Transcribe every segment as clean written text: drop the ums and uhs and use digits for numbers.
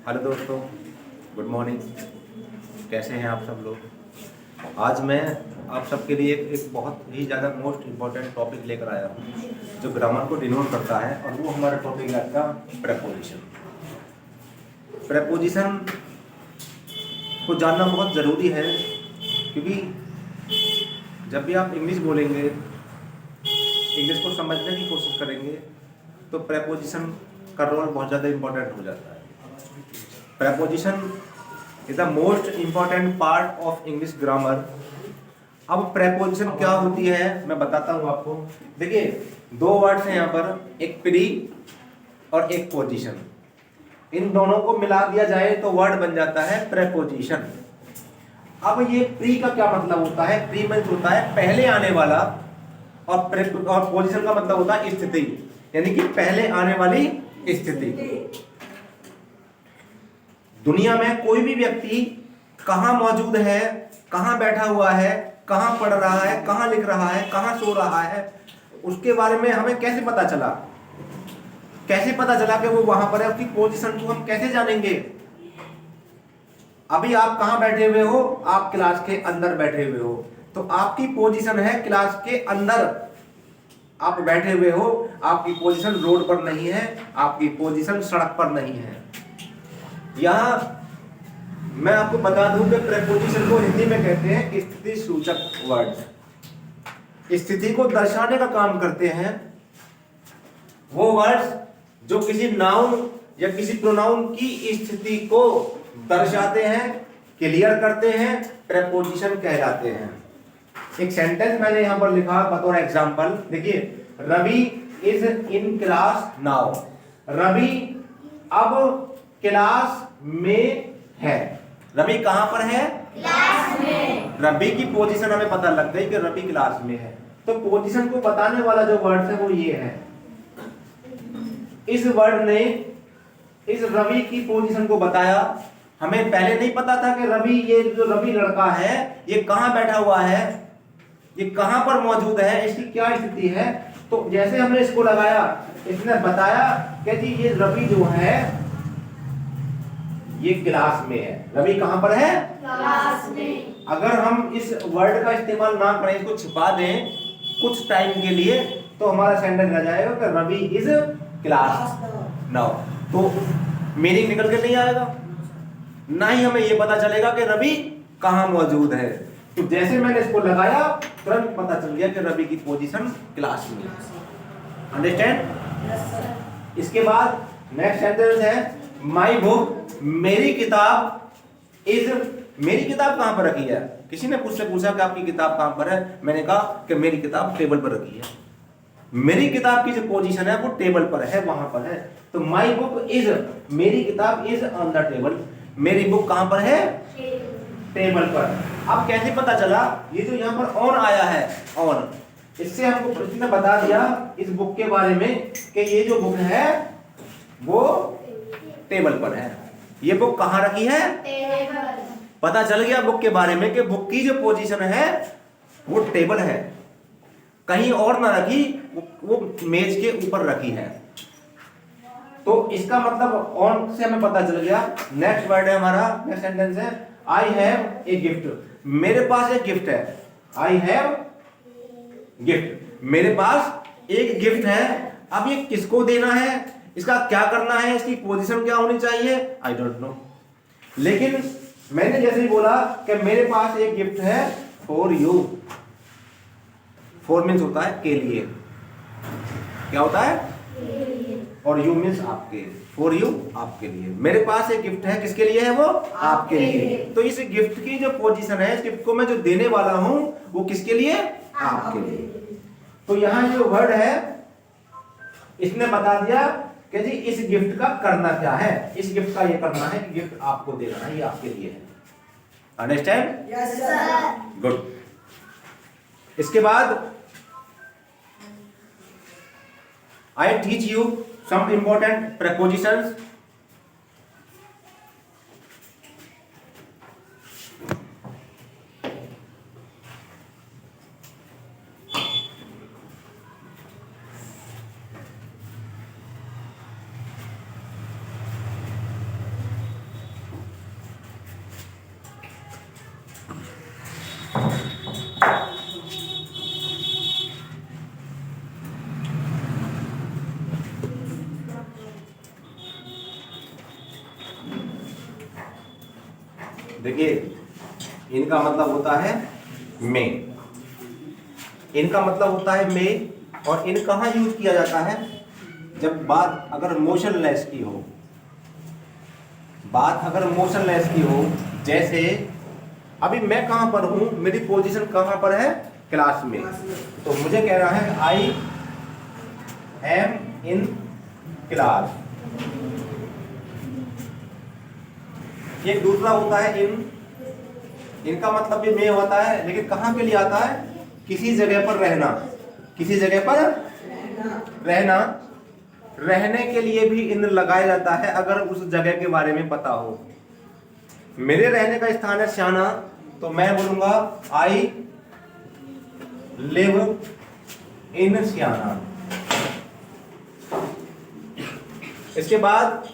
Hello दोस्तों, good morning. कैसे हैं आप सब लोग? आज मैं आप सबके लिए एक बहुत ही ज़्यादा मोस्ट इम्पॉर्टेंट टॉपिक लेकर आया हूँ जो ग्रामर को डिनोट करता है, और वो हमारा टॉपिक है आपका प्रेपोजिशन। प्रेपोजिशन को जानना बहुत ज़रूरी है, क्योंकि जब भी आप इंग्लिश बोलेंगे, इंग्लिश को समझने की कोशिश करेंगे, तो प्रेपोजिशन का रोल बहुत ज़्यादा इम्पोर्टेंट हो जाता है। Preposition is the most important part of English grammar. अब प्रेपोजिशन क्या होती है मैं बताता हूँ आपको। देखिए, दो वर्ड्स हैं यहाँ पर, एक प्री और एक पोजीशन। इन दोनों को मिला दिया जाए तो वर्ड बन जाता है प्रेपोजिशन। अब ये प्री का क्या मतलब होता है? प्री मीन्स होता है पहले आने वाला, और पोजीशन का मतलब होता है स्थिति, यानी कि पहले आने वाली स्थिति। दुनिया में कोई भी व्यक्ति कहाँ मौजूद है, कहाँ बैठा हुआ है, कहाँ पढ़ रहा है, कहाँ लिख रहा है, कहाँ सो रहा है, उसके बारे में हमें कैसे पता चला? कैसे पता चला कि वो वहां पर है? उसकी पोजीशन को हम कैसे जानेंगे? अभी आप कहाँ बैठे हुए हो? आप क्लास के अंदर बैठे हुए हो, तो आपकी पोजीशन है क्लास के अंदर। आप बैठे हुए हो, आपकी पोजीशन रोड पर नहीं है, आपकी पोजीशन सड़क पर नहीं है। यहां मैं आपको बता दूं कि प्रेपोजिशन को हिंदी में कहते हैं स्थिति सूचक वर्ड्स। स्थिति को दर्शाने का काम करते हैं वो वर्ड्स जो किसी नाउन या किसी प्रोनाउन की स्थिति को दर्शाते हैं, क्लियर करते हैं, प्रेपोजिशन कहलाते हैं। एक सेंटेंस मैंने यहां पर लिखा बतौर एग्जांपल। देखिए, Ravi is in class now. Ravi अब क्लास में है। रवि कहां पर है? क्लास में। रवि की पोजीशन हमें पता लग गई कि रवि क्लास में है, तो पोजीशन को बताने वाला जो वर्ड है वो ये है। इस वर्ड ने इस रवि की पोजीशन को बताया। हमें पहले नहीं पता था कि रवि, ये जो रवि लड़का है, ये कहां बैठा हुआ है, ये कहां पर मौजूद है, इसकी क्या स्थिति है। तो जैसे हमने इसको लगाया, इसने बताया कि जी ये रवि जो है ये क्लास में है। रवि कहां पर है? क्लास में। अगर हम इस वर्ड का इस्तेमाल ना करें, इसको छिपा दें कुछ टाइम के लिए, तो हमारा सेंटेंस आ जाएगा कि रवि इज क्लास नाउ। तो मीनिंग निकल के नहीं आएगा, ना ही हमें ये पता चलेगा कि रवि कहां मौजूद है। तो जैसे मैंने इसको लगाया, तुरंत पता चल गया कि रवि की पोजीशन क्लास में है। अंडरस्टैंड? इसके बाद नेक्स्ट सेंटेंस है माई बुक, मेरी किताब इज। मेरी किताब कहां पर रखी है? किसी ने मुझसे पूछा कि आपकी किताब कहां पर है, मैंने कहा कि मेरी किताब टेबल पर रखी है। मेरी किताब की जो पोजीशन है वो टेबल पर है, वहां पर है। तो माई बुक इज, मेरी किताब इज ऑन द टेबल। मेरी बुक कहां पर है? टेबल पर। अब कैसे पता चला? ये जो यहाँ पर ऑन आया है, ऑन, इससे हमको प्रश्न ने बता दिया इस बुक के बारे में कि ये जो बुक है वो टेबल पर है। ये बुक कहां रखी है? टेबल। पता चल गया बुक के बारे में कि बुक की जो पोजीशन है वो टेबल है, कहीं और ना रखी, वो मेज के ऊपर रखी है। तो इसका मतलब ऑन से हमें पता चल गया। नेक्स्ट वर्ड है हमारा, नेक्स्ट सेंटेंस है आई हैव ए गिफ्ट। मेरे पास एक गिफ्ट है। आई हैव गिफ्ट, मेरे पास एक गिफ्ट है। अब ये किसको देना है, इसका क्या करना है, इसकी पोजीशन क्या होनी चाहिए, आई डोंट नो। लेकिन मैंने जैसे ही बोला कि मेरे पास एक गिफ्ट है फॉर यू। फॉर मीन्स होता है के लिए। क्या होता है? और यू मीन्स आपके। फॉर यू, आपके लिए। मेरे पास एक गिफ्ट है, किसके लिए है वो? आपके लिए। तो इस गिफ्ट की जो पोजीशन है, इस गिफ्ट को मैं जो देने वाला हूं वो किसके लिए? आपके लिए। तो यहां जो वर्ड है इसने बता दिया कि जी इस गिफ्ट का करना क्या है। इस गिफ्ट का ये करना है कि गिफ्ट आपको देना है, ये आपके लिए है। अंडरस्टैंड? Yes sir. गुड। इसके बाद I teach you some important prepositions. देखिए इनका मतलब होता है मे, इनका मतलब होता है मे, और इन कहाँ यूज किया जाता है? जब बात अगर मोशनलेस की हो, बात अगर मोशनलेस की हो, जैसे अभी मैं कहां पर हूं, मेरी पोजीशन कहां पर है? क्लास में। तो मुझे कह रहा है आई एम इन क्लास। एक दूसरा होता है इन, इनका मतलब भी में होता है, लेकिन कहां के लिए आता है? किसी जगह पर रहना, किसी जगह पर रहना, रहने के लिए भी इन लगाया जाता है अगर उस जगह के बारे में पता हो। मेरे रहने का स्थान है श्याना, तो मैं बोलूंगा आई लिव इन श्याना। इसके बाद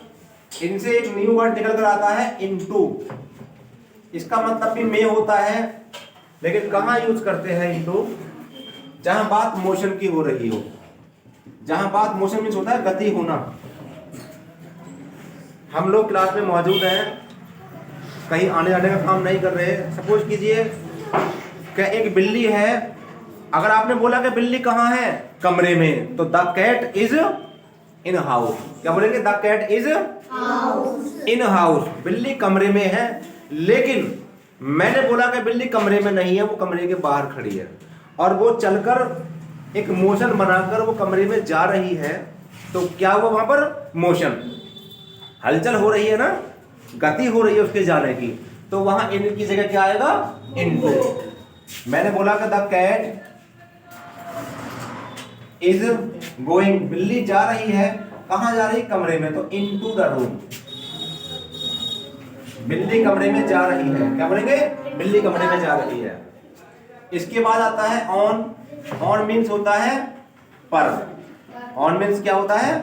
इनसे एक न्यू वर्ड निकल कर आता है इनटू। इसका मतलब भी में होता है, लेकिन कहां यूज करते हैं इनटू? जहां बात मोशन की हो रही हो। जहां बात मोशन मीन्स होता है गति होना। हम लोग क्लास में मौजूद हैं, कहीं आने जाने का काम नहीं कर रहे। सपोज कीजिए कि एक बिल्ली है, अगर आपने बोला कि बिल्ली कहाँ है? कमरे में, तो the cat is in house. क्या बोलेंगे? The cat is in house. बिल्ली कमरे में है, लेकिन मैंने बोला कि बिल्ली कमरे में नहीं है, वो कमरे के बाहर खड़ी है, और वो चलकर एक मोशन बनाकर वो कमरे में जा रही है। तो क्या हुआ वहां पर? मोशन, हलचल हो रही है ना, गति हो रही है उसके जाने की। तो वहां इन की जगह क्या आएगा? इनटू। मैंने बोला कि द कैट इज गोइंग, बिल्ली जा रही है, कहां जा रही? कमरे में, तो इनटू द रूम। बिल्ली कमरे में जा रही है, क्या बोलेंगे? बिल्ली कमरे में जा रही है। इसके बाद आता है ऑन। ऑन मीन्स होता है पर। ऑन मीन्स क्या होता है?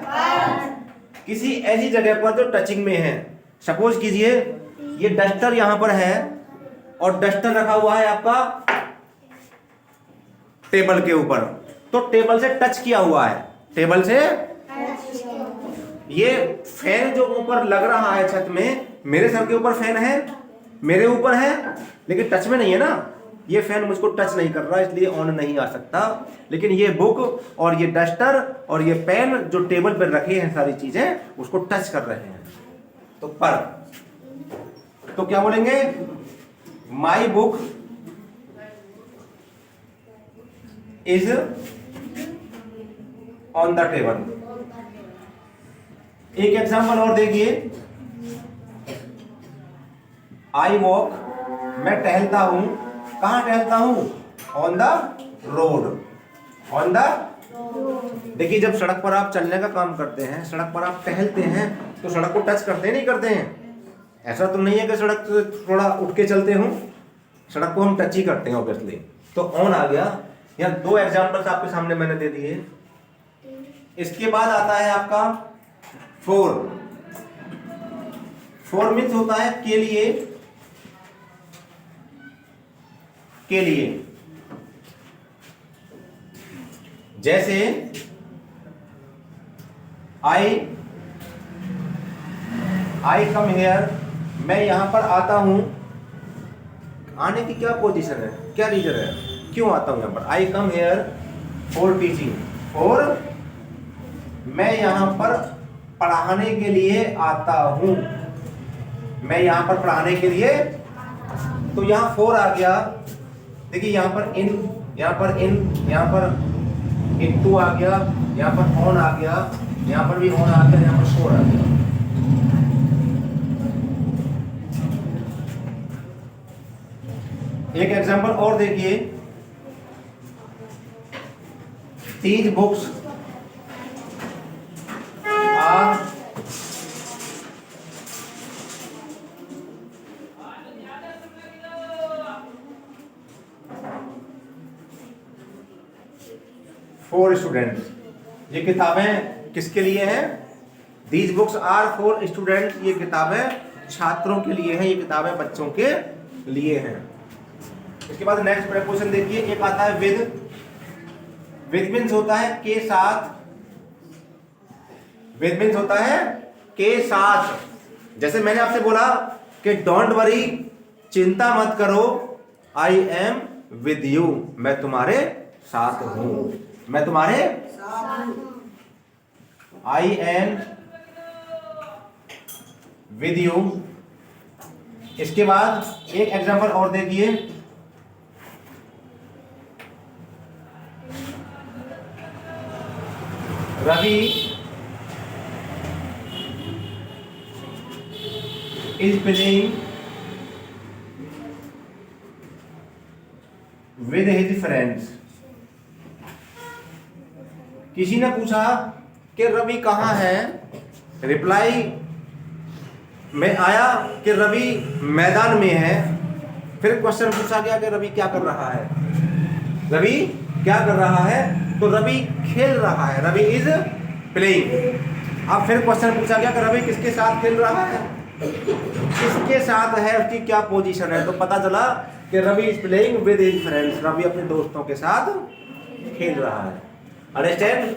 किसी ऐसी जगह पर जो टचिंग में है। सपोज कीजिए ये डस्टर यहां पर है, और डस्टर रखा हुआ है आपका टेबल के ऊपर, तो टेबल से टच किया हुआ है, टेबल से। ये फैन जो ऊपर लग रहा है छत में, मेरे सर के ऊपर फैन है, मेरे ऊपर है, लेकिन टच में नहीं है ना। ये फैन मुझको टच नहीं कर रहा, इसलिए ऑन नहीं आ सकता। लेकिन ये बुक और ये डस्टर और ये पेन जो टेबल पर रखे हैं, सारी चीजें उसको टच कर रहे हैं, तो पर। तो क्या बोलेंगे? My book is on the table. एक एग्जांपल और देखिए, आई वॉक, मैं टहलता हूं। कहां टहलता हूं? On the road. On the, देखिए जब सड़क पर आप चलने का काम करते हैं, सड़क पर आप टहलते हैं, तो सड़क को टच करते नहीं करते हैं? ऐसा तो नहीं है कि सड़क से थोड़ा उठ के चलते हो, सड़क को हम टच ही करते हैं ऑब्वियसली। तो ऑन आ गया। यहाँ दो एग्जांपल्स आपके सामने मैंने दे दिए। इसके बाद आता है आपका फोर। फोर मीन्स होता है के लिए, के लिए। जैसे आई कम हेयर, मैं यहां पर आता हूं। आने की क्या पोजीशन है, क्या रीजन है, क्यों आता हूं यहां पर? आई कम हेयर फॉर टीचिंग, और मैं यहां पर पढ़ाने के लिए आता हूं। मैं यहां पर पढ़ाने के लिए, तो यहां फोर आ गया। देखिए यहां पर इन, यहां पर इन, यहां पर इनटू आ गया, यहां पर ऑन आ गया, यहां पर भी ऑन आ गया, यहां पर फोर आ गया। एक एग्जांपल और देखिए, these books are for students. ये किताबें किसके लिए हैं? These books are for students. ये किताबें छात्रों के लिए हैं, ये किताबें बच्चों के लिए हैं। इसके बाद नेक्स्ट प्रीपोजिशन देखिए, एक आता है विद। विद मीन्स होता है के साथ। विद मीन्स होता है के साथ। जैसे मैंने आपसे बोला कि डोंट वरी चिंता मत करो, आई एम विद यू, मैं तुम्हारे साथ हूं, मैं तुम्हारे आई एम विद यू। इसके बाद एक एग्जांपल और देखिए, Ravi is playing with his friends. किसी ने पूछा कि रवि कहाँ है, रिप्लाई में आया कि रवि मैदान में है। फिर क्वेश्चन पूछा गया कि रवि क्या कर रहा है, रवि क्या कर रहा है, तो रवि खेल रहा है, रवि इज प्लेइंग। अब फिर क्वेश्चन पूछा गया कि रवि किसके साथ खेल रहा है, किसके साथ है, उसकी क्या पोजीशन है, तो पता चला कि Ravi is playing with his friends, Ravi अपने दोस्तों के साथ खेल रहा है। अंडरस्टैंड?